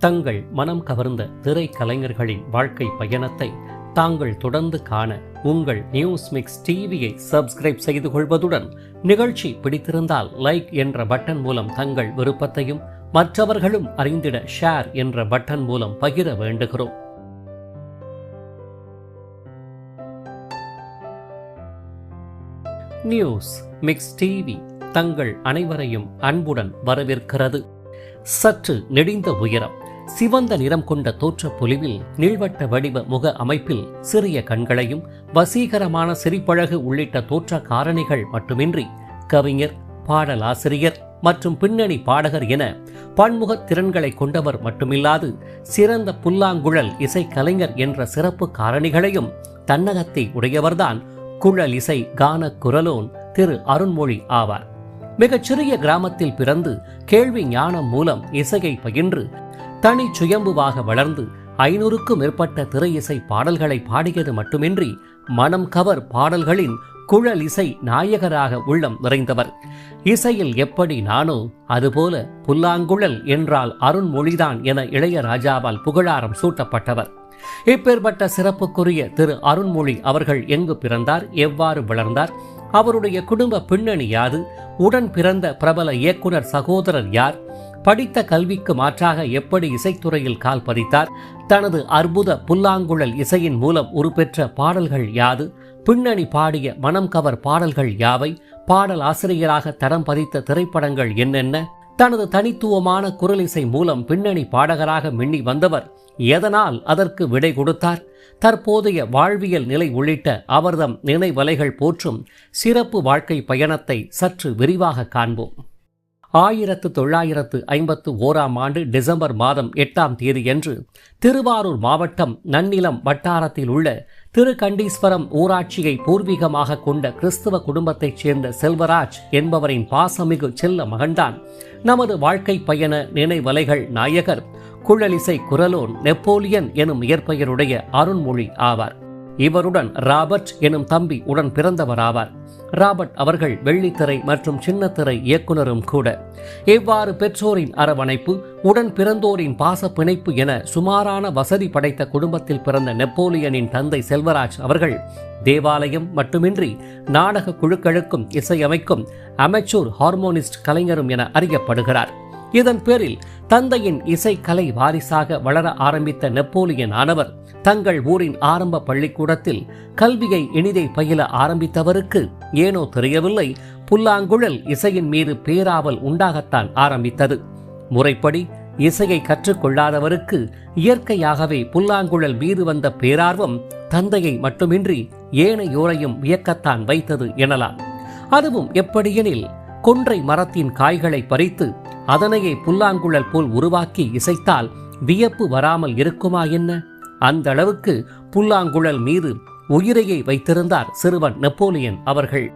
தங்கள் மனம் கவர்ந்த திரைக்கலைஞர்களின் வாழ்க்கை பயணத்தை தாங்கள் தொடர்ந்து காண உங்கள் நியூஸ் மிக்ஸ் டிவியை சப்ஸ்கிரைப் செய்து கொள்வதுடன் நிகழ்ச்சி பிடித்திருந்தால் லைக் என்ற பட்டன் மூலம் தங்கள் விருப்பத்தையும் மற்றவர்களும் அறிந்திட ஷேர் என்ற பட்டன் மூலம் பகிர வேண்டுகிறோம். நியூஸ் மிக்ஸ் டிவி தங்கள் அனைவரையும் அன்புடன் வரவேற்கிறது. சற்று நெடிந்த உயரம், சிவந்த நிறம் கொண்ட தோற்ற பொலிவில், நீள்வட்ட வடிவ முக அமைப்பில், சிறிய கண்களையும் வசீகரமான சிரிப்பழகு உள்ளிட்ட தோற்ற காரணிகள் மட்டுமின்றி கவிஞர், பாடலாசிரியர் மற்றும் பின்னணி பாடகர் என பன்முக திறன்களை கொண்டவர் மட்டுமில்லாது சிறந்த புல்லாங்குழல் இசை கலைஞர் என்ற சிறப்பு காரணிகளையும் தன்னகத்தை உடையவர்தான் குழல் இசை கான குரலோன் திரு அருண்மொழி ஆவார். மிகச்சிறிய கிராமத்தில் பிறந்து கேள்வி ஞானம் மூலம் இசையை பயின்று தனி சுயம்புவாக வளர்ந்து 500க்கும் மேற்பட்ட திரை இசை பாடல்களை பாடியது மட்டுமின்றி மனம் கவர் பாடல்களின் குழல் இசை நாயகராக உள்ளம் நிறைந்தவர். இசையில் எப்படி நானோ அதுபோல புல்லாங்குழல் என்றால் அருண்மொழிதான் என இளையராஜாவால் புகழாரம் சூட்டப்பட்டவர். இப்பேற்பட்ட சிறப்புக்குரிய திரு அருண்மொழி அவர்கள் எங்கு பிறந்தார், எவ்வாறு வளர்ந்தார், அவருடைய குடும்ப பின்னணி யாது, உடன் பிறந்த பிரபல இயக்குனர் சகோதரர் யார், படித்த கல்விக்கு மாற்றாக எப்படி இசைத்துறையில் கால் பதித்தார், தனது அற்புத புல்லாங்குழல் இசையின் மூலம் உருப்பெற்ற பாடல்கள் யாது, பின்னணி பாடிய மனம் கவர் பாடல்கள் யாவை, பாடல் ஆசிரியராக தரம் பதித்த திரைப்படங்கள் என்னென்ன, தனது தனித்துவமான குரல் இசை மூலம் பின்னணி பாடகராக மின்னி வந்தவர் எதனால் அதற்கு விடை கொடுத்தார், தற்போதைய வாழ்வியல் நிலை உள்ளிட்ட அவர்தம் நினைவலைகள் போற்றும் சிறப்பு வாழ்க்கை பயணத்தை சற்று விரிவாக காண்போம். 1951 டிசம்பர் மாதம் 8ஆம் தேதியன்று திருவாரூர் மாவட்டம் நன்னிலம் வட்டாரத்தில் உள்ள திருக்கண்டீஸ்வரம் ஊராட்சியை பூர்வீகமாக கொண்ட கிறிஸ்தவ குடும்பத்தைச் சேர்ந்த செல்வராஜ் என்பவரின் பாசமிகு செல்ல மகன்தான் நமது வாழ்க்கை பயண நினைவலைகள் நாயகர், குழலிசை குரலோன் நெப்போலியன் எனும் இயற்பெயருடைய அருண்மொழி ஆவார். இவருடன் ராபர்ட் எனும் தம்பி உடன் பிறந்தவராவார். ராபர்ட் அவர்கள் வெள்ளித்திரை மற்றும் சின்னத்திரை இயக்குனரும் கூட. இவ்வாறு பெற்றோரின் அரவணைப்பு, உடன் பிறந்தோரின் பாச பிணைப்பு என சுமாரான வசதி படைத்த குடும்பத்தில் பிறந்த நெப்போலியனின் தந்தை செல்வராஜ் அவர்கள் தேவாலயம் மட்டுமின்றி நாடக குழுக்களுக்கும் இசையமைக்கும் அமெச்சூர் ஹார்மோனிஸ்ட் கலைஞரும் என அறியப்படுகிறார். இதன் பேரில் தந்தையின் இசை கலை வாரிசாக வளர ஆரம்பித்த நெப்போலியன் ஆனவர் தங்கள் ஊரின் ஆரம்ப பள்ளிக்கூடத்தில் கல்வியை இனிதை பயில ஆரம்பித்தவருக்கு ஏனோ தெரியவில்லை, புல்லாங்குழல் இசையின் மீது பேராவல் உண்டாகத்தான் ஆரம்பித்தது. முறைப்படி இசையை கற்றுக்கொள்ளாதவருக்கு இயற்கையாகவே புல்லாங்குழல் மீது வந்த பேரார்வம் தந்தையை மட்டுமின்றி ஏனையோரையும் வியக்கத்தான் வைத்தது எனலாம். அதுவும் எப்படியெனில், கொன்றை மரத்தின் காய்களை பறித்து அதனையே புல்லாங்குழல் போல் உருவாக்கி இசைத்தால் வியப்பு வராமல் இருக்குமா என்ன? அந்த அளவுக்கு புல்லாங்குழல் மீது உயிரையை வைத்திருந்தார் சிறுவன் நெப்போலியன் அவர்கள்.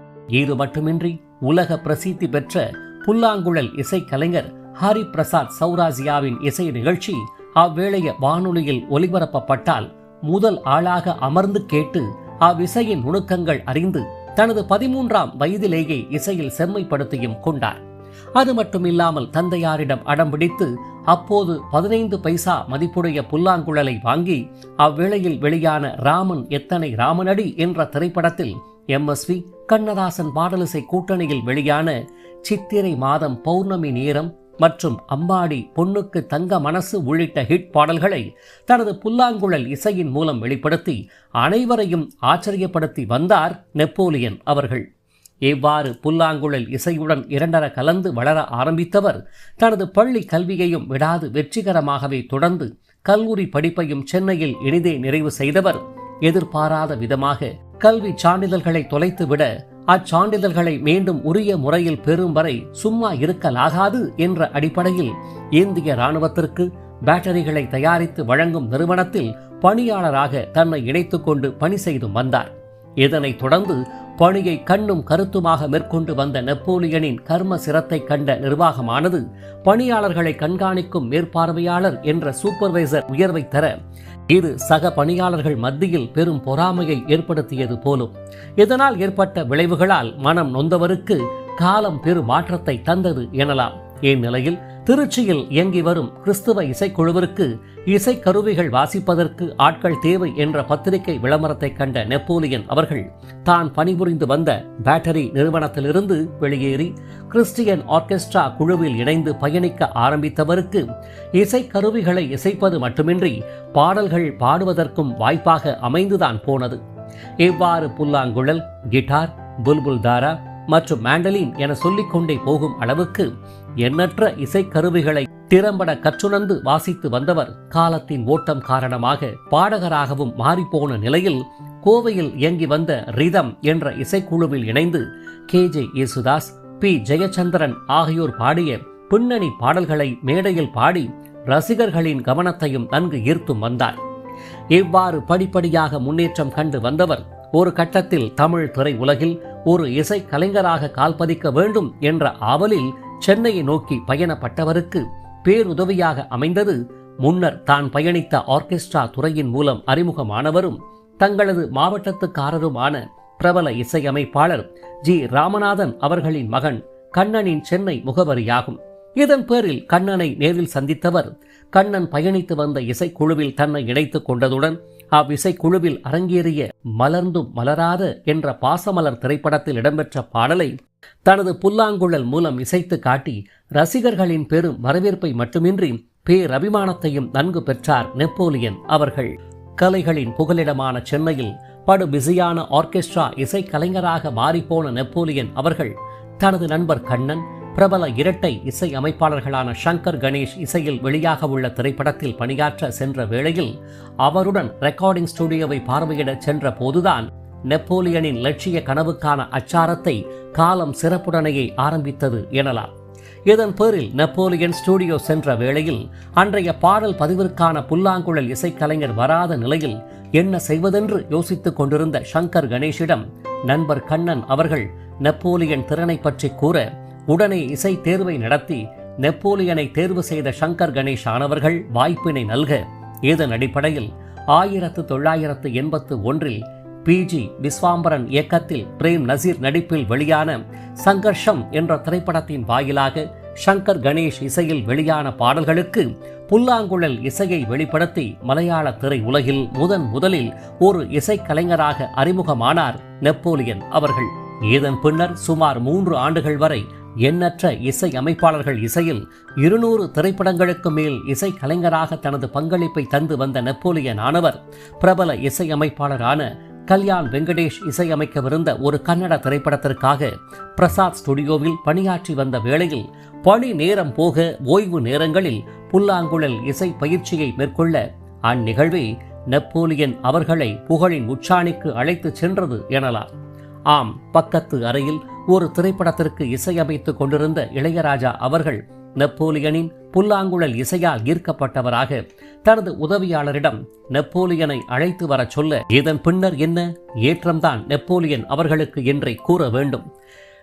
இது மட்டுமின்றி உலக பிரசித்தி பெற்ற புல்லாங்குழல் இசை கலைஞர் ஹரி பிரசாத் சௌராசியாவின் இசை நிகழ்ச்சி அவ்வேளைய வானொலியில் ஒலிபரப்பப்பட்டால் முதல் ஆளாக அமர்ந்து கேட்டு அவ்விசையின் நுணுக்கங்கள் அறிந்து தனது 13ஆம் வயதிலேயே இசையில் செம்மைப்படுத்தியும் கொண்டார். அது மட்டுமில்லாமல் தந்தையாரிடம் அடம் பிடித்து அப்போது 15 பைசா மதிப்புடைய புல்லாங்குழலை வாங்கி அவ்வேளையில் வெளியான ராமன் எத்தனை ராமனடி என்ற திரைப்படத்தில் MSV கண்ணதாசன் பாடலிசை கூட்டணியில் வெளியான சித்திரை மாதம் பௌர்ணமி நேரம் மற்றும் அம்பாடி பொண்ணுக்கு தங்க மனசு உள்ளிட்ட ஹிட் பாடல்களை தனது புல்லாங்குழல் இசையின் மூலம் வெளிப்படுத்தி அனைவரையும் ஆச்சரியப்படுத்தி வந்தார் நெப்போலியன் அவர்கள். இவ்வாறு புல்லாங்குழல் இசையுடன் இரண்டர கலந்து வளர ஆரம்பித்தவர் தனது பள்ளி கல்வியையும் விடாது வெற்றிகரமாகவே தொடர்ந்து கல்லூரி படிப்பையும் சென்னையில் இனிதே நிறைவு செய்தவர். எதிர்பாராத விதமாக கல்வி சான்றிதழ்களை தொலைத்துவிட அச்சான்றிதழ்களை மீண்டும் உரிய முறையில் பெறும் வரை சும்மா இருக்கலாகாது என்ற அடிப்படையில் இந்திய இராணுவத்திற்கு பேட்டரிகளை தயாரித்து வழங்கும் நிறுவனத்தில் பணியாளராக தன்னை இணைத்துக் கொண்டு பணி செய்து வந்தார். இதனைத் தொடர்ந்து பணியை கண்ணும் கருத்துமாக மேற்கொண்டு வந்த நெப்போலியனின் கர்ம சிரத்தை கண்ட நிர்வாகமானது பணியாளர்களை கண்காணிக்கும் மேற்பார்வையாளர் என்ற சூப்பர்வைசர் உயர்வை தர இது சக பணியாளர்கள் மத்தியில் பெரும் பொறாமையை ஏற்படுத்தியது போலும். இதனால் ஏற்பட்ட விளைவுகளால் மனம் நொந்தவருக்கு காலம் பெரும் மாற்றத்தை தந்தது எனலாம். இந்நிலையில் திருச்சியில் இயங்கி வரும் கிறிஸ்துவ இசைக்குழுவிற்கு இசைக்கருவிகள் வாசிப்பதற்கு ஆட்கள் தேவை என்ற பத்திரிகை விளம்பரத்தை கண்ட நெப்போலியன் அவர்கள் தான் பணிபுரிந்து வந்த பேட்டரி நிறுவனத்திலிருந்து வெளியேறி கிறிஸ்டியன் ஆர்கெஸ்ட்ரா குழுவில் இணைந்து பயணிக்க ஆரம்பித்தவருக்கு இசைக்கருவிகளை இசைப்பது மட்டுமின்றி பாடல்கள் பாடுவதற்கும் வாய்ப்பாக அமைந்துதான் போனது. இவ்வாறு புல்லாங்குழல், கிட்டார், புல்புல் தாரா மற்றும் மேண்டலின் என சொல்லிக்கொண்டே போகும் அளவுக்கு எண்ணற்ற இசைக்கருவிகளை திறம்பட கற்றுணர்ந்து வாசித்து வந்தவர் காலத்தின் ஓட்டம் காரணமாக பாடகராகவும் மாறிப்போன நிலையில் கோவையில் இயங்கி வந்த ரிதம் என்ற இசைக்குழுவில் இணைந்து KJ யேசுதாஸ், P ஜெயச்சந்திரன் ஆகியோர் பாடிய பின்னணி பாடல்களை மேடையில் பாடி ரசிகர்களின் கவனத்தையும் நன்கு ஈர்த்தும் வந்தார். இவ்வாறு படிப்படியாக முன்னேற்றம் கண்டு வந்தவர் ஒரு கட்டத்தில் தமிழ் திரை உலகில் ஒரு இசை கலைஞராக கால்பதிக்க வேண்டும் என்ற ஆவலில் சென்னையை நோக்கி பயணப்பட்டவருக்கு பேருதவியாக அமைந்தது முன்னர் தான் பயணித்த ஆர்கெஸ்ட்ரா துறையின் மூலம் அறிமுகமானவரும் தங்களது மாவட்டத்துக்காரருமான பிரபல இசையமைப்பாளர் G ராமநாதன் அவர்களின் மகன் கண்ணனின் சென்னை முகவரியாகும். இதன் பேரில் கண்ணனை நேரில் சந்தித்தவர் கண்ணன் பயணித்து வந்த இசைக்குழுவில் தன்னை இணைத்துக் கொண்டதுடன் அவ்விசைக்குழுவில் அரங்கேறிய மலர்ந்தும் மலராத என்ற பாசமலர் திரைப்படத்தில் இடம்பெற்ற பாடலை தனது புல்லாங்குழல் மூலம் இசைத்து காட்டி ரசிகர்களின் பெரும் வரவேற்பை மட்டுமின்றி பேரபிமானத்தையும் நன்கு பெற்றார் நெப்போலியன் அவர்கள். கலைகளின் புகலிடமான சென்னையில் படு பிஸியான ஆர்கெஸ்ட்ரா இசை கலைஞராக மாறிப்போன நெப்போலியன் அவர்கள் தனது நண்பர் கண்ணன், பிரபல இரட்டை இசை அமைப்பாளர்களான சங்கர் கணேஷ் இசையில் வெளியாக உள்ள திரைப்படத்தில் பணியாற்ற சென்ற வேளையில் அவருடன் ரெக்கார்டிங் ஸ்டுடியோவை பார்வையிட சென்ற போதுதான் நெப்போலியனின் லட்சிய கனவுக்கான அச்சாரத்தை காலம் சிறப்புடனேயே ஆரம்பித்தது எனலாம். இதன் பேரில் நெப்போலியன் ஸ்டுடியோ சென்ற வேளையில் அன்றைய பாடல் பதிவிற்கான புல்லாங்குழல் இசைக்கலைஞர் வராத நிலையில் என்ன செய்வதென்று யோசித்துக் கொண்டிருந்த சங்கர் கணேஷிடம் நண்பர் கண்ணன் அவர்கள் நெப்போலியன் திறனை பற்றி கூற உடனே இசை தேர்வை நடத்தி நெப்போலியனை தேர்வு செய்த சங்கர் கணேஷ் ஆனவர்கள் வாய்ப்பினை நல்க இதன் அடிப்படையில் 1981 PG விஸ்வாம்பரன் இயக்கத்தில் பிரேம் நசீர் நடிப்பில் வெளியான சங்கர்ஷம் என்ற திரைப்படத்தின் வாயிலாக சங்கர் கணேஷ் இசையில் வெளியான பாடல்களுக்கு புல்லாங்குழல் இசையை வெளிப்படுத்தி மலையாள திரை உலகில் முதலில் ஒரு இசைக்கலைஞராக அறிமுகமானார் நெப்போலியன் அவர்கள். இதன் பின்னர் சுமார் 3 ஆண்டுகள் வரை எண்ணற்ற இசை அமைப்பாளர்கள் இசையில் 200 திரைப்படங்களுக்கு மேல் இசை கலைஞராக தனது பங்களிப்பை தந்து வந்த நெப்போலியன் ஆனவர் பிரபல இசை அமைப்பாளரான கல்யாண் வெங்கடேஷ் இசையமைக்கவிருந்த ஒரு கன்னட திரைப்படத்திற்காக பிரசாத் ஸ்டுடியோவில் பணியாற்றி வந்த வேளையில் பணி நேரம் போக ஓய்வு நேரங்களில் புல்லாங்குழல் இசை பயிற்சியை மேற்கொள்ள அந்நிகழ்வே நெப்போலியன் அவர்களை புகழின் உச்சாணிக்கு அழைத்துச் சென்றது எனலாம். ஆம், பக்கத்து அறையில் ஒரு திரைப்படத்திற்கு இசையமைத்துக் கொண்டிருந்த இளையராஜா அவர்கள் நெப்போலியனின் புல்லாங்குழல் இசையால் ஈர்க்கப்பட்டவராக தனது உதவியாளரிடம் நெப்போலியனை அழைத்து வர சொல்ல இதன் பின்னர் என்ன ஏற்றம்தான் நெப்போலியன் அவர்களுக்கு என்றே கூற வேண்டும்.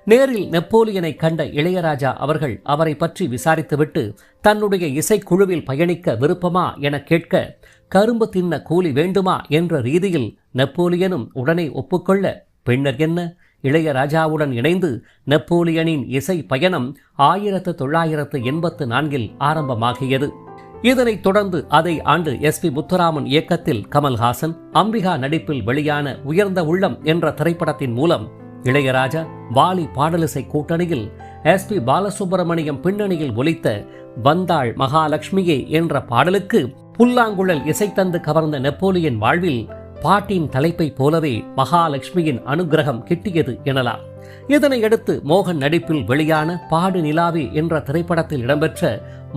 நேரில் நெப்போலியனை கண்ட இளையராஜா அவர்கள் அவரை பற்றி விசாரித்துவிட்டு தன்னுடைய இசைக்குழுவில் பயணிக்க விருப்பமா என கேட்க கரும்பு தின்ன கூலி வேண்டுமா என்ற ரீதியில் நெப்போலியனும் உடனே ஒப்புக்கொள்ள பின்னர் என்ன இளையராஜாவுடன் இணைந்து நெப்போலியனின் இசை பயணம் 1984 ஆரம்பமாகியது. இதனைத் தொடர்ந்து அதே ஆண்டு SP முத்துராமன் இயக்கத்தில் கமல்ஹாசன், அம்பிகா நடிப்பில் வெளியான உயர்ந்த உள்ளம் என்ற திரைப்படத்தின் மூலம் இளையராஜா வாலி பாடலிசை கூட்டணியில் SP பாலசுப்ரமணியம் பின்னணியில் ஒலித்த வந்தாள் மகாலட்சுமியே என்ற பாடலுக்கு புல்லாங்குழல் இசை தந்து கவர்ந்த நெப்போலியன் வாழ்வில் பாட்டின் தலைப்பை போலவே மகாலட்சுமியின் அனுகிரகம் கிட்டியது எனலாம். இதனையடுத்து மோகன் நடிப்பில் வெளியான பாடு நிலாவே என்ற திரைப்படத்தில் இடம்பெற்ற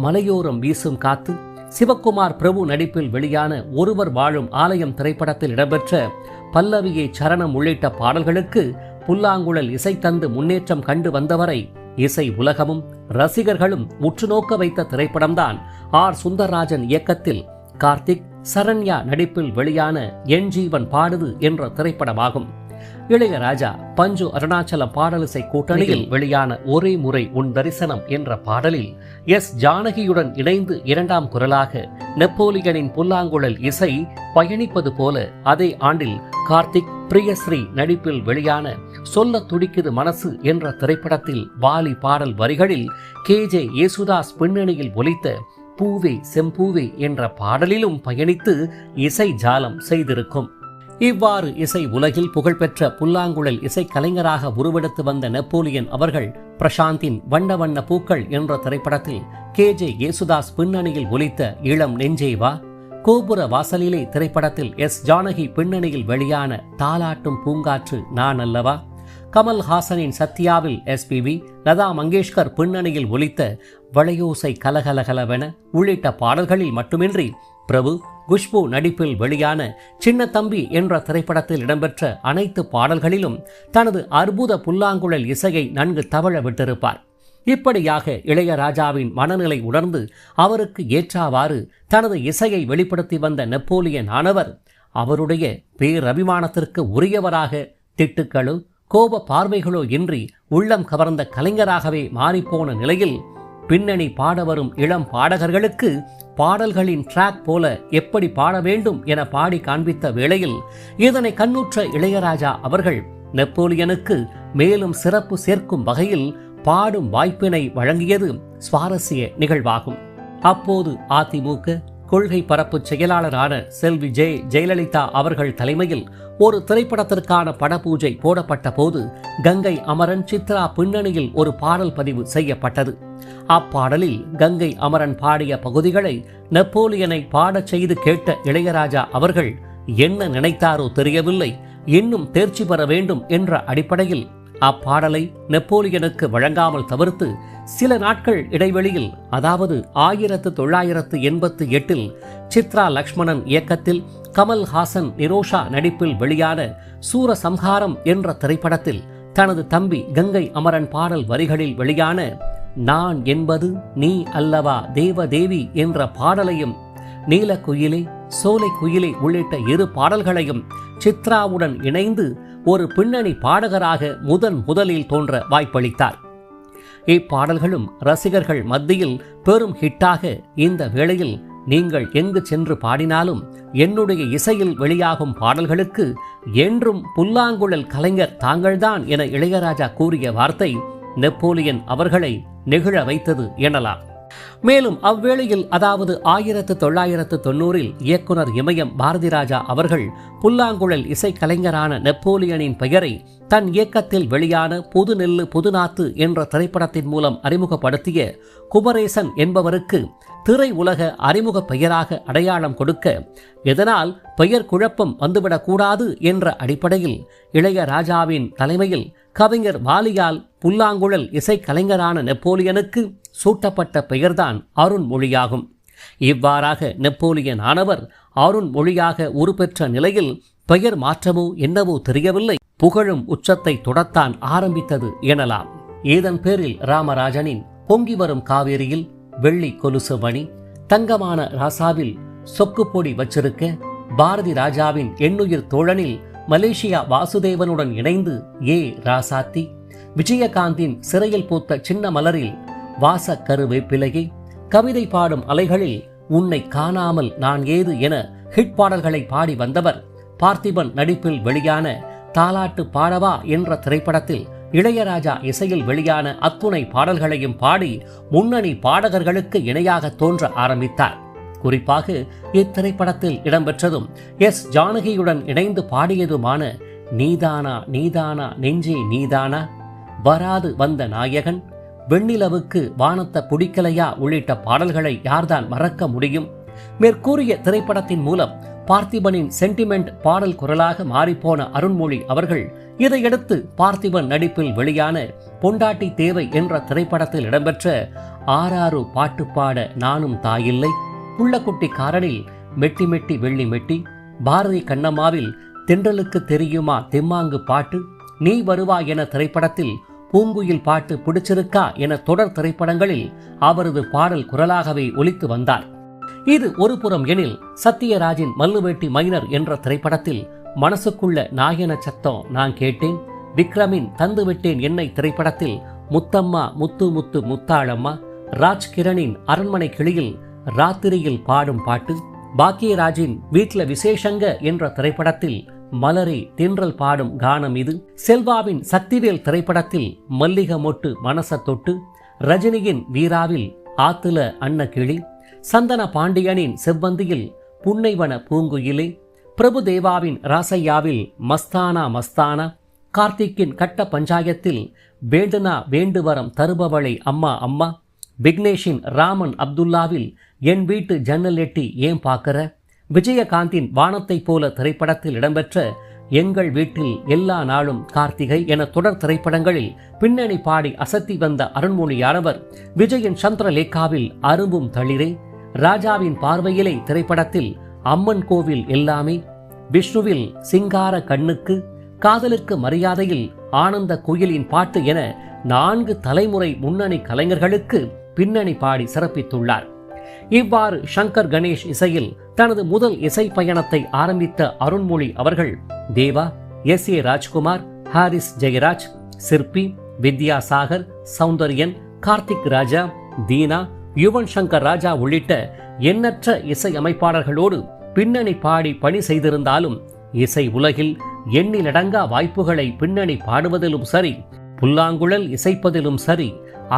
மலையோரம் வீசும் காத்து, சிவக்குமார் பிரபு நடிப்பில் வெளியான ஒருவர் வாழும் ஆலயம் திரைப்படத்தில் இடம்பெற்ற பல்லவியே சரணம் உள்ளிட்ட பாடல்களுக்கு புல்லாங்குழல் இசை தந்து முன்னேற்றம் கண்டு வந்தவரை இசை உலகமும் ரசிகர்களும் உற்றுநோக்க வைத்த திரைப்படம்தான் ஆர் சுந்தரராஜன் இயக்கத்தில் கார்த்திக் சரண்யா நடிப்பில் வெளியான என் ஜீவன் பாடுது என்ற திரைப்படமாகும். இளையராஜா பஞ்சு அருணாச்சலம் பாடலிசை கூட்டணியில் வெளியான ஒரே முறை உன் தரிசனம் என்ற பாடலில் S ஜானகியுடன் இணைந்து 2ஆம் குரலாக நெப்போலியனின் புல்லாங்குழல் இசை பயணிப்பது போல அதே ஆண்டில் கார்த்திக் பிரியஸ்ரீ நடிப்பில் வெளியான சொல்ல துடிக்குது மனசு என்ற திரைப்படத்தில் வாலி பாடல் வரிகளில் KJ யேசுதாஸ் பின்னணியில் ஒலித்த பூவே செம்பூவே என்ற பாடலிலும் பயணித்து இசை ஜாலம் செய்திருக்கும். இவ்வாறு இசை உலகில் புகழ்பெற்ற புல்லாங்குழல் இசைக்கலைஞராக உருவெடுத்து வந்த நெப்போலியன் அவர்கள் பிரசாந்தின் வண்ண வண்ண பூக்கள் என்ற திரைப்படத்தில் KJ யேசுதாஸ் பின்னணியில் ஒலித்த இளம் நெஞ்சே வா, கோபுர வாசலிலே திரைப்படத்தில் ஜானகி பின்னணியில் வெளியான தாலாட்டும் பூங்காற்று நான் அல்லவா, கமல்ஹாசனின் சத்யாவில் SPB, லதா மங்கேஷ்கர் பின்னணியில் ஒலித்த வளையோசை கலகலகலவென உள்ளிட்ட பாடல்களில் மட்டுமின்றி பிரபு குஷ்பு நடிப்பில் வெளியான சின்ன தம்பி என்ற திரைப்படத்தில் இடம்பெற்ற அனைத்து பாடல்களிலும் தனது அற்புத புல்லாங்குழல் இசையை நன்கு தவழ விட்டிருப்பார். இப்படியாக இளையராஜாவின் மனநிலை உணர்ந்து அவருக்கு ஏற்றாவாறு தனது இசையை வெளிப்படுத்தி வந்த நெப்போலியன் ஆனவர் அவருடைய பேரபிமானத்திற்கு உரியவராக திட்டுக்களோ கோப பார்வைகளோ இன்றி உள்ளம் கவர்ந்த கலைஞராகவே மாறிப்போன நிலையில் பின்னணி பாட வரும் இளம் பாடகர்களுக்கு பாடல்களின் ட்ராக் போல எப்படி பாட வேண்டும் என பாடி காண்பித்த வேளையில் இதனை கண்ணுற்ற இளையராஜா அவர்கள் நெப்போலியனுக்கு மேலும் சிறப்பு சேர்க்கும் வகையில் பாடும் வாய்ப்பினை வழங்கியது சுவாரஸ்ய நிகழ்வாகும். அப்போது அதிமுக கொள்கை பரப்பு செயலாளரான செல்வி ஜெயலலிதா அவர்கள் தலைமையில் ஒரு திரைப்படத்திற்கான படபூஜை போடப்பட்ட போது கங்கை அமரன் சித்ரா பின்னணியில் ஒரு பாடல் பதிவு செய்யப்பட்டது. அப்பாடலில் கங்கை அமரன் பாடிய பகுதிகளை நெப்போலியனை பாடச் செய்து கேட்ட இளையராஜா அவர்கள் என்ன நினைத்தாரோ தெரியவில்லை, இன்னும் தேர்ச்சி பெற வேண்டும் என்ற அடிப்படையில் அப்பாடலை நெப்போலியனுக்கு வழங்காமல் தவிர்த்து சில நாட்கள் இடைவெளியில், அதாவது 1988 சித்ரா லக்ஷ்மணன் இயக்கத்தில் கமல்ஹாசன் நிரோஷா நடிப்பில் வெளியான சூரசம்ஹாரம் என்ற திரைப்படத்தில் தனது தம்பி கங்கை அமரன் பாடல் வரிகளில் வெளியான நான் என்பது நீ அல்லவா தேவதேவி என்ற பாடலையும் நீலக்குயிலே சோலை குயிலே உள்ளிட்ட இரு பாடல்களையும் சித்ராவுடன் இணைந்து ஒரு பின்னணி பாடகராக முதலில் தோன்ற வாய்ப்பளித்தார். இப்பாடல்களும் ரசிகர்கள் மத்தியில் பெரும் ஹிட்டாக இந்த வேளையில் நீங்கள் எங்கு சென்று பாடினாலும் என்னுடைய இசையில் வெளியாகும் பாடல்களுக்கு என்றும் புல்லாங்குழல் கலைஞர் தாங்கள்தான் என இளையராஜா கூறிய வார்த்தை நெப்போலியன் அவர்களை நெகிழ வைத்தது எனலாம். மேலும் அவ்வேளையில், அதாவது 1990 இயக்குனர் இமயம் பாரதிராஜா அவர்கள் புல்லாங்குழல் இசைக்கலைஞரான நெப்போலியனின் பெயரை தன் இயக்கத்தில் வெளியான புது நெல்லு புதுநாத்து என்ற திரைப்படத்தின் மூலம் அறிமுகப்படுத்திய குமரேசன் என்பவருக்கு திரை உலக அறிமுக பெயராக அடையாளம் கொடுக்க, இதனால் பெயர் குழப்பம் வந்துவிடக்கூடாது என்ற அடிப்படையில் இளையராஜாவின் தலைமையில் கவிஞர் வாலியால் புல்லாங்குழல் இசைக்கலைஞரான நெப்போலியனுக்கு சூட்டப்பட்ட பெயர்தான் அருண்மொழியாகும். இவ்வாறாக நெப்போலியன் ஆனவர் அருண்மொழியாக உருப்பெற்ற நிலையில் பெயர் மாற்றமோ என்னவோ தெரியவில்லை, புகழும் உச்சத்தை தொடத்தான் ஆரம்பித்தது எனலாம். இதன் பேரில் ராமராஜனின் பொங்கி வரும் காவேரியில் வெள்ளி கொலுசு மணி, தங்கமான ராசாவில் சொக்கு பொடி வச்சிருக்க, பாரதி ராஜாவின் எண்ணுயிர் தோழனில் மலேசியா வாசுதேவனுடன் இணைந்து ராசாத்தி, விஜயகாந்தின் சிறையில் பூத்த சின்ன மலரில் வாச கருவேப்பிலையை, கவிதை பாடும் அலைகளில் உன்னை காணாமல் நான் ஏது என ஹிட் பாடல்களை பாடி வந்தவர் பார்த்திபன் நடிப்பில் வெளியான தாலாட்டு பாடவா என்ற திரைப்படத்தில் இளையராஜா இசையில் வெளியான அத்துணை பாடல்களையும் பாடி முன்னணி பாடகர்களுக்கு இணையாக தோன்ற ஆரம்பித்தார். குறிப்பாக இத்திரைப்படத்தில் இடம்பெற்றதும் ஜானகியுடன் இணைந்து பாடியதுமான நீதானா நீதானா நெஞ்சே நீதானா, வராது வந்த நாயகன், வெண்ணிலவுக்கு வானத்த புடிக்கலையா உள்ளிட்ட பாடல்களை யார்தான் மறக்க முடியும்? மேற்கூறிய திரைப்படத்தின் மூலம் பார்த்திபனின் சென்டிமெண்ட் பாடல் குரலாக மாறிப்போன அருண்மொழி அவர்கள் இதையடுத்து பார்த்திபன் நடிப்பில் வெளியான பொண்டாட்டி தேவை என்ற திரைப்படத்தில் இடம்பெற்ற ஆறாறு பாட்டு பாட நானும் தாயில்லை, புள்ளக்குட்டி காரனில் மெட்டி மெட்டி வெள்ளி மெட்டி, பாரதி கண்ணம்மாவில் தென்றலுக்கு தெரியுமா தெம்மாங்கு பாட்டு, நீ வருவா என திரைப்படத்தில் பூங்குயில் பாட்டு பிடிச்சிருக்கா என தொடர் திரைப்படங்களில் அவரது பாடல் குரலாகவே ஒலித்து வந்தார். இது ஒரு புறம் எனில், சத்யராஜின் மல்லுவேட்டி மைனர் என்ற திரைப்படத்தில் மனசுக்குள்ள நாயன சத்தம் நான் கேட்டேன், விக்ரமின் தந்துவிட்டேன் என்னை திரைப்படத்தில் முத்தம்மா முத்து முத்து முத்தாளம்மா, ராஜ்கிரணின் அரண்மனை கிளியில் ராத்திரியில் பாடும் பாட்டு, பாக்கியராஜின் வீட்ல விசேஷங்க என்ற திரைப்படத்தில் மலரே தென்றல் பாடும் கானம் இது. செல்வாவின் சக்திவேல் திரைப்படத்தில் மல்லிகை மொட்டு மனச தொட்டு, ரஜினியின் வீராவில் ஆத்துல அன்னக்கிளி, சந்தன பாண்டியனின் செவ்வந்தியில் புன்னைவன பூங்குயிலே, பிரபுதேவாவின் ராசையாவில் மஸ்தானா மஸ்தானா, கார்த்திக்கின் கட்ட பஞ்சாயத்தில் வேண்டுனா வேண்டுவரம் தருபவளை அம்மா அம்மா, விக்னேஷின் ராமன் அப்துல்லாவில் என் வீட்டு ஜன்னல் எட்டி ஏன் பார்க்கற, விஜயகாந்தின் வானத்தை போல திரைப்படத்தில் இடம்பெற்ற எங்கள் வீட்டில் எல்லா நாளும் கார்த்திகை என தொடர் திரைப்படங்களில் பின்னணி பாடி அசத்தி வந்த அருண்மொழியானவர் விஜயின் சந்திரலேகாவில் அரும்பும் தளிரே, ராஜாவின் பார்வையிலே திரைப்படத்தில் அம்மன் கோவில் எல்லாமே, விஷ்ணுவில் சிங்கார கண்ணுக்கு, காதலுக்கு மரியாதையில் ஆனந்த குயிலின் பாட்டு என 4 தலைமுறை முன்னணி கலைஞர்களுக்கு பின்னணி பாடி சிறப்பித்துள்ளார். இவ்வாறு சங்கர் கணேஷ் இசையில் தனது முதல் இசை பயணத்தை ஆரம்பித்த அருண்மொழி அவர்கள் தேவா, S.A. ராஜ்குமார், ஹாரிஸ் ஜெயராஜ், சிற்பி, வித்யாசாகர், சௌந்தர்யன், கார்த்திக் ராஜா, தீனா, யுவன் சங்கர் ராஜா உள்ளிட்ட எண்ணற்ற இசை அமைப்பாளர்களோடு பின்னணி பாடி பணி செய்திருந்தாலும் இசை உலகில் எண்ணிலடங்கா வாய்ப்புகளை பின்னணி பாடுவதிலும் சரி, புல்லாங்குழல் இசைப்பதிலும் சரி,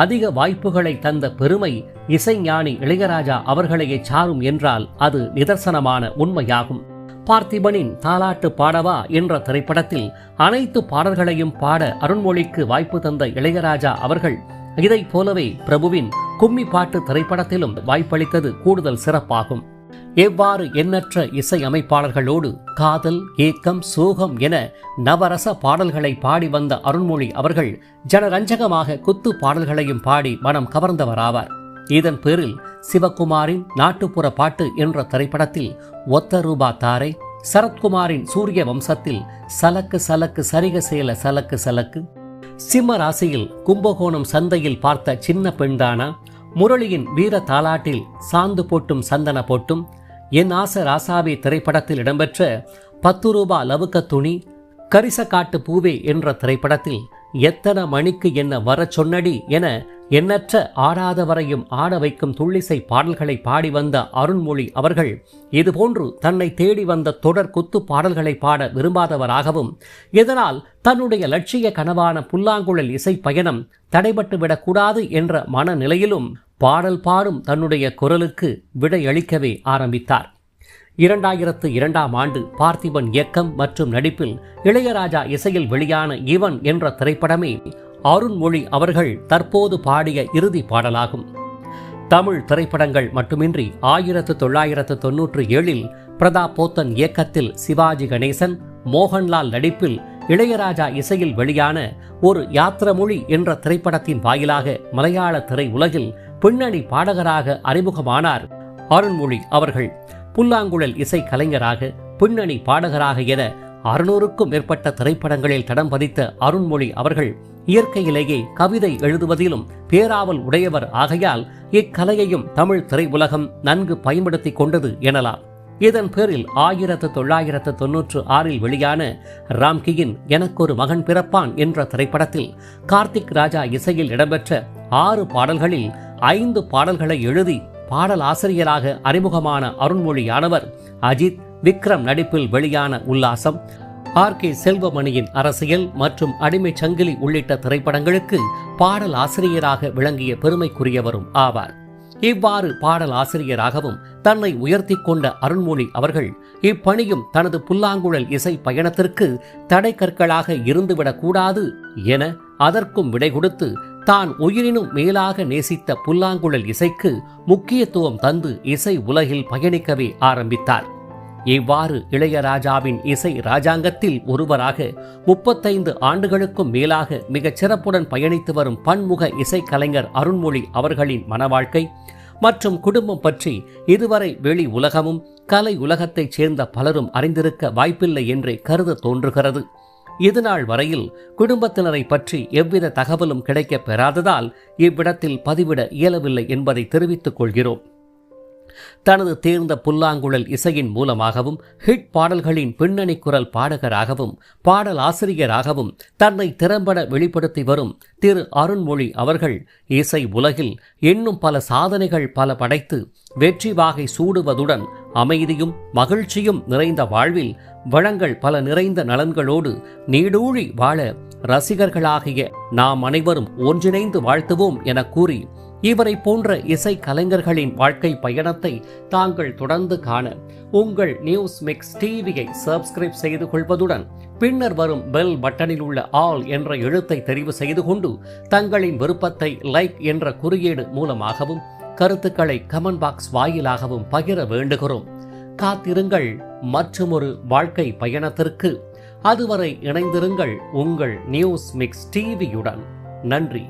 அதிக வாய்ப்புகளை தந்த பெருமை இசைஞானி இளையராஜா அவர்களையே சாரும் என்றால் அது நிதர்சனமான உண்மையாகும். பார்த்திபனின் தாலாட்டு பாடவா என்ற திரைப்படத்தில் அனைத்து பாடல்களையும் பாட அருண்மொழிக்கு வாய்ப்பு தந்த இளையராஜா அவர்கள் இதைப் போலவே பிரபுவின் கும்மி பாட்டு திரைப்படத்திலும் வாய்ப்பளித்தது கூடுதல் சிறப்பாகும். எவ்வாறு எண்ணற்ற இசை அமைப்பாளர்களோடு காதல், ஏக்கம், சோகம் என நவரச பாடல்களை பாடி வந்த அருண்மொழி அவர்கள் ஜனரஞ்சகமாக குத்து பாடல்களையும் பாடி மனம் கவர்ந்தவராவார். இதன் பேரில் சிவகுமாரின் நாட்டுப்புற பாட்டு என்ற திரைப்படத்தில் ஒத்த ரூபா தாரை, சரத்குமாரின் சூரிய வம்சத்தில் சலக்கு சலக்கு சரிக சேல சலக்கு சலக்கு, சிம்ம ராசியில் கும்பகோணம் சந்தையில் பார்த்த சின்ன பெண்தானா, முரளியின் வீர தாலாட்டில் சாந்து போட்டும் சந்தன போட்டும், என் ஆச ராசாவே திரைப்படத்தில் இடம்பெற்ற 10 ரூபா லவுக்க துணி, கரிசக்காட்டு பூவே என்ற திரைப்படத்தில் எத்தனை மணிக்கு என்ன வர சொன்னடி என எண்ணற்ற ஆடாதவரையும் ஆட வைக்கும் துள்ளிசை பாடல்களை பாடி வந்த அருண்மொழி அவர்கள் இதுபோன்று தன்னை தேடி வந்த தொடர் குத்து பாடல்களை பாட விரும்பாதவராகவும், இதனால் தன்னுடைய லட்சிய கனவான புல்லாங்குழல் இசை பயணம் தடைபட்டுவிடக்கூடாது என்ற மனநிலையிலும் பாடல் பாடும் தன்னுடைய குரலுக்கு விடையளிக்கவே ஆரம்பித்தார். 2002ஆம் ஆண்டு பார்த்திபன் இயக்கம் மற்றும் நடிப்பில் இளையராஜா இசையில் வெளியான இவன் என்ற திரைப்படமே அருண்மொழி அவர்கள் தற்போது பாடிய இறுதி பாடலாகும். தமிழ் திரைப்படங்கள் மட்டுமின்றி 1997இல் பிரதாப் போத்தன் இயக்கத்தில் சிவாஜி கணேசன், மோகன்லால் நடிப்பில் இளையராஜா இசையில் வெளியான ஒரு யாத்திரமொழி என்ற திரைப்படத்தின் வாயிலாக மலையாள திரை உலகில் பின்னணி பாடகராக அறிமுகமானார் அருண்மொழி அவர்கள். புல்லாங்குழல் இசை கலைஞராக, பின்னணி பாடகராக என 600க்கும் மேற்பட்ட திரைப்படங்களில் தடம் பதித்த அருண்மொழி அவர்கள் இயற்கையிலேயே கவிதை எழுதுவதிலும் பேராவல் உடையவர் ஆகையால் இக்கலையையும் தமிழ் திரையுலகம் நன்கு பயன்படுத்திக் கொண்டது எனலாம். இதன் பேரில் 1996இல் வெளியான ராம்கியின் எனக்கொரு மகன் பிறப்பான் என்ற திரைப்படத்தில் கார்த்திக் ராஜா இசையில் இடம்பெற்ற 6 பாடல்களில் 5 பாடல்களை எழுதி பாடல் ஆசிரியராக அறிமுகமான அருண்மொழியானவர் அஜித், விக்ரம் நடிப்பில் வெளியான உல்லாசம், R.K. செல்வமணியின் அரசியல் மற்றும் அடிமை சங்கிலி உள்ளிட்ட திரைப்படங்களுக்கு பாடல் ஆசிரியராக விளங்கிய பெருமைக்குரியவரும் ஆவார். இவ்வாறு பாடல் ஆசிரியராகவும் தன்னை உயர்த்தி கொண்ட அருண்மொழி அவர்கள் இப்பணியும் தனது புல்லாங்குழல் இசை பயணத்திற்கு தடை கற்களாக இருந்துவிடக்கூடாது என அதற்கும் விடை கொடுத்து தான் உயிரினும் மேலாக நேசித்த புல்லாங்குழல் இசைக்கு முக்கியத்துவம் தந்து இசை உலகில் பயணிக்கவே ஆரம்பித்தார். இவ்வாறு இளையராஜாவின் இசை ராஜாங்கத்தில் ஒருவராக 35 ஆண்டுகளுக்கும் மேலாக மிகச் சிறப்புடன் பயணித்து வரும் பன்முக இசைக்கலைஞர் அருண்மொழி அவர்களின் மனவாழ்க்கை மற்றும் குடும்பம் பற்றி இதுவரை வெளி உலகமும் கலை உலகத்தைச் சேர்ந்த பலரும் அறிந்திருக்க வாய்ப்பில்லை என்றே கருத தோன்றுகிறது. இதுநாள் வரையில் குடும்பத்தினரை பற்றி எவ்வித தகவலும் கிடைக்கப் பெறாததால் இவ்விடத்தில் பதிவிட இயலவில்லை என்பதை தெரிவித்துக் கொள்கிறோம். தனது தேர்ந்த புல்லாங்குழல் இசையின் மூலமாகவும் ஹிட் பாடல்களின் பின்னணி குரல் பாடகராகவும் பாடல் ஆசிரியராகவும் தன்னை திறம்பட வெளிப்படுத்தி வரும் திரு அருண்மொழி அவர்கள் இசை உலகில் இன்னும் பல சாதனைகள் பல படைத்து வெற்றி வாகை சூடுவதுடன் அமைதியும் மகிழ்ச்சியும் நிறைந்த வாழ்வில் வளங்கள் பல நிறைந்த நலன்களோடு நீடூழி வாழ ரசிகர்களாகிய நாம் அனைவரும் ஒன்றிணைந்து வாழ்த்துவோம் என கூறி இவரை போன்ற இசை கலைஞர்களின் வாழ்க்கை பயணத்தை தாங்கள் தொடர்ந்து காண உங்கள் நியூஸ் மிக்ஸ் டிவியை சப்ஸ்கிரைப் செய்து கொள்வதுடன் பின்னர் வரும் பெல் பட்டனில் உள்ள ஆல் என்ற எழுத்தை தெரிவு செய்து கொண்டு தங்களின் விருப்பத்தை லைக் என்ற குறியீடு மூலமாகவும் கருத்துக்களை கமெண்ட் பாக்ஸ் வாயிலாகவும் பகிர வேண்டுகிறோம். காத்திருங்கள் மற்றுமொரு வாழ்க்கை பயணத்திற்கு. அதுவரை இணைந்திருங்கள் உங்கள் நியூஸ் மிக்ஸ் டிவியுடன். நன்றி.